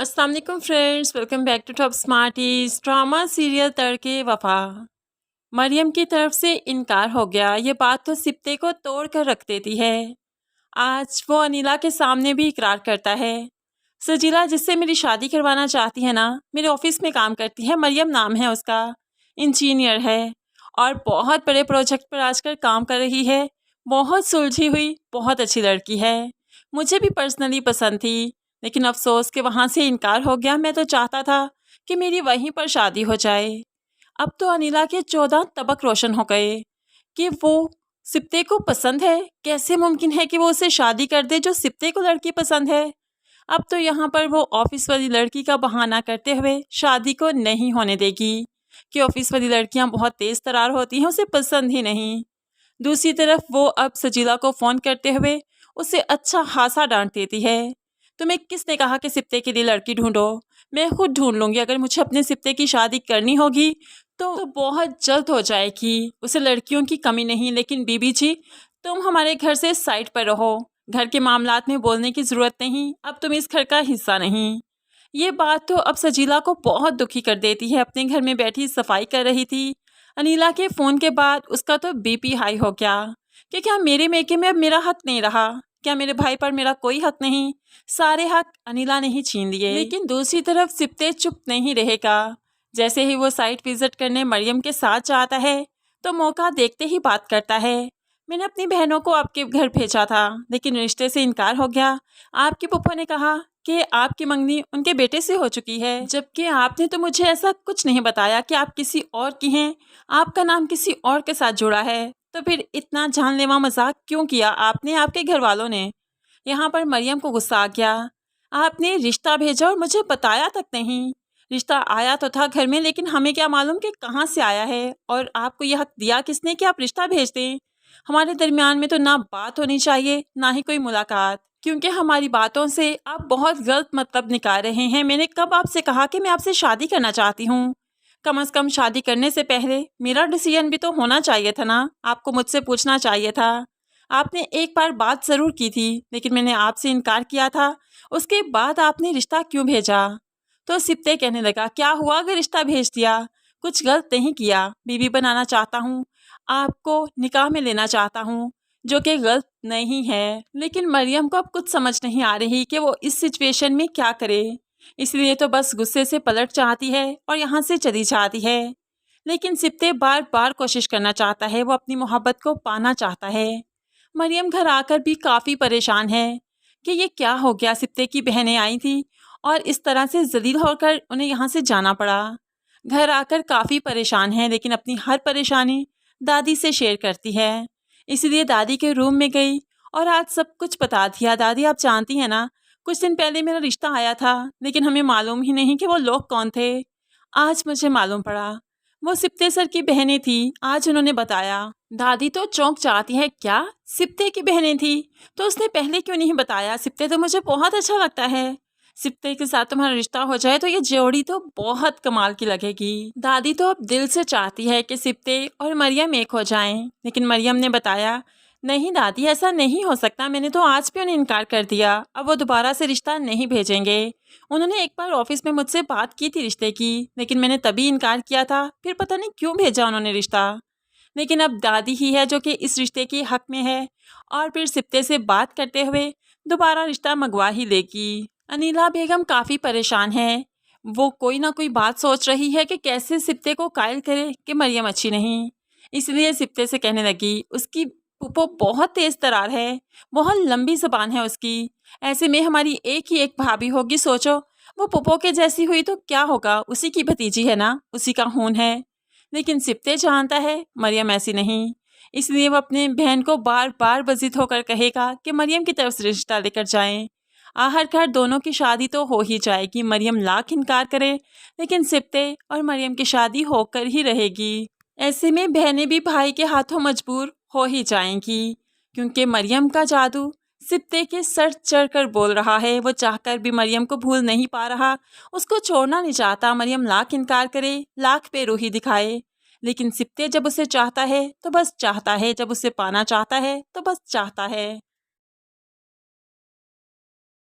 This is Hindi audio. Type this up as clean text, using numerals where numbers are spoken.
अस्सलाम वालेकुम friends, welcome back to top smarties. Drama serial तड़के वफा। मरियम की तरफ से इनकार हो गया। ये बात तो सिप्ते को तोड़ कर रख देती है। आज वो अनिला के सामने भी इकरार करता है। सजीला जिससे मेरी शादी करवाना चाहती है ना, मेरे ऑफिस में काम करती है, मरियम नाम है उसका, इंजीनियर है और बहुत बड़े प्रोजेक्ट पर आजकल काम कर रही है। बहुत सुलझी हुई, बहुत अच्छी लड़की है। मुझे भी पर्सनली पसंद थी, लेकिन अफसोस कि वहाँ से इनकार हो गया। मैं तो चाहता था कि मेरी वहीं पर शादी हो जाए। अब तो अनिला के 14 तबक रोशन हो गए कि वो सिप्ते को पसंद है। कैसे मुमकिन है कि वो उससे शादी कर दे जो सिप्ते को लड़की पसंद है। अब तो यहाँ पर वो ऑफिस वाली लड़की का बहाना करते हुए शादी को नहीं होने देगी कि ऑफिस वाली लड़कियाँ बहुत तेज़ तरार होती हैं, उसे पसंद ही नहीं। दूसरी तरफ वो अब सजीला को फ़ोन करते हुए उसे अच्छा खासा डांट देती है। तुम्हें किसने कहा कि सिप्ते के लिए लड़की ढूंढो? मैं खुद ढूंढ लूँगी। अगर मुझे अपने सिप्ते की शादी करनी होगी तो बहुत जल्द हो जाएगी। उसे लड़कियों की कमी नहीं। लेकिन बीबी जी, तुम हमारे घर से साइड पर रहो। घर के मामलात में बोलने की ज़रूरत नहीं। अब तुम इस घर का हिस्सा नहीं। ये बात तो अब सजीला को बहुत दुखी कर देती है। अपने घर में बैठी सफाई कर रही थी। अनिला के फ़ोन के बाद उसका तो बीपी हाई हो गया कि क्या मेरे मेके में अब मेरा हक नहीं रहा? क्या मेरे भाई पर मेरा कोई हक नहीं? सारे हक अनिला ने ही छीन लिए। लेकिन दूसरी तरफ सिप्ते चुप नहीं रहेगा। जैसे ही वो साइट विजिट करने मरियम के साथ जाता है तो मौका देखते ही बात करता है। मैंने अपनी बहनों को आपके घर भेजा था, लेकिन रिश्ते से इनकार हो गया। आपकी पुप्पो ने कहा कि आपकी मंगनी उनके बेटे से हो चुकी है, जबकि आपने तो मुझे ऐसा कुछ नहीं बताया कि आप किसी और की हैं। आपका नाम किसी और के साथ जुड़ा है, तो फिर इतना जानलेवा मजाक क्यों किया आपने, आपके घर वालों ने? यहाँ पर मरियम को गुस्सा आ गया। आपने रिश्ता भेजा और मुझे बताया तक नहीं। रिश्ता आया तो था घर में, लेकिन हमें क्या मालूम कि कहाँ से आया है, और आपको यह हक दिया किसने कि आप रिश्ता भेज दें? हमारे दरमियान में तो ना बात होनी चाहिए ना ही कोई मुलाकात, क्योंकि हमारी बातों से आप बहुत गलत मतलब निकाल रहे हैं। मैंने कब आपसे कहा कि मैं आपसे शादी करना चाहती हूँ? कम से कम शादी करने से पहले मेरा डिसीजन भी तो होना चाहिए था ना। आपको मुझसे पूछना चाहिए था। आपने एक बार बात ज़रूर की थी, लेकिन मैंने आपसे इनकार किया था। उसके बाद आपने रिश्ता क्यों भेजा? तो सिप्ते कहने लगा, क्या हुआ अगर रिश्ता भेज दिया? कुछ गलत नहीं किया। बीवी बनाना चाहता हूँ, आपको निकाह में लेना चाहता हूँ, जो कि गलत नहीं है। लेकिन मरियम को अब कुछ समझ नहीं आ रही कि वो इस सिचुएशन में क्या करे। इसलिए तो बस गुस्से से पलट चाहती है और यहाँ से चली जाती है। लेकिन सिप्ते बार बार कोशिश करना चाहता है, वो अपनी मोहब्बत को पाना चाहता है। मरियम घर आकर भी काफ़ी परेशान है कि ये क्या हो गया। सिप्ते की बहनें आई थी और इस तरह से जलील होकर उन्हें यहाँ से जाना पड़ा। घर आकर काफ़ी परेशान है, लेकिन अपनी हर परेशानी दादी से शेयर करती है। इसलिए दादी के रूम में गई और आज सब कुछ बता दिया। दादी, आप जानती हैं ना, कुछ दिन पहले मेरा रिश्ता आया था, लेकिन हमें मालूम ही नहीं कि वो लोग कौन थे। आज मुझे मालूम पड़ा, वो सिप्ते सर की बहनें थी। आज उन्होंने बताया। दादी तो चौंक जाती है, क्या सिप्ते की बहनें थी? तो उसने पहले क्यों नहीं बताया? सिप्ते तो मुझे बहुत अच्छा लगता है। सिप्ते के साथ तुम्हारा रिश्ता हो जाए तो ये जोड़ी तो बहुत कमाल की लगेगी। दादी तो अब दिल से चाहती है कि सिप्ते और मरियम एक हो जाएं, लेकिन मरियम ने बताया, नहीं दादी, ऐसा नहीं हो सकता। मैंने तो आज भी उन्हें इनकार कर दिया। अब वो दोबारा से रिश्ता नहीं भेजेंगे। उन्होंने एक बार ऑफिस में मुझसे बात की थी रिश्ते की, लेकिन मैंने तभी इनकार किया था। फिर पता नहीं क्यों भेजा उन्होंने रिश्ता। लेकिन अब दादी ही है जो कि इस रिश्ते के हक में है, और फिर सिप्ते से बात करते हुए दोबारा रिश्ता मंगवा ही लेगी। अनिला बेगम काफ़ी परेशान है। वो कोई ना कोई बात सोच रही है कि कैसे सिप्ते को कायल करे कि मरियम अच्छी नहीं। इसलिए सिप्ते से कहने लगी, उसकी पुप्पो बहुत तेज़ तरार है, बहुत लंबी ज़बान है उसकी। ऐसे में हमारी एक ही एक भाभी होगी। सोचो, वो पुप्पो के जैसी हुई तो क्या होगा? उसी की भतीजी है ना, उसी का खून है। लेकिन सिप्ते जानता है मरियम ऐसी नहीं। इसलिए वो अपने बहन को बार बार बजित होकर कहेगा कि मरियम की तरफ से रिश्ता लेकर जाएं। आखिरकार दोनों की शादी तो हो ही जाएगी। मरियम लाख इनकार करे, लेकिन सिप्ते और मरियम की शादी होकर ही रहेगी। ऐसे में बहनें भी भाई के हाथों मजबूर हो ही जाएंगी, क्योंकि मरियम का जादू सिप्ते के सर चढ़कर बोल रहा है। वो चाहकर भी मरियम को भूल नहीं पा रहा, उसको छोड़ना नहीं चाहता। मरियम लाख इनकार करे, लाख बेरूही दिखाए, लेकिन सिप्ते जब उसे चाहता है तो बस चाहता है, जब उसे पाना चाहता है तो बस चाहता है।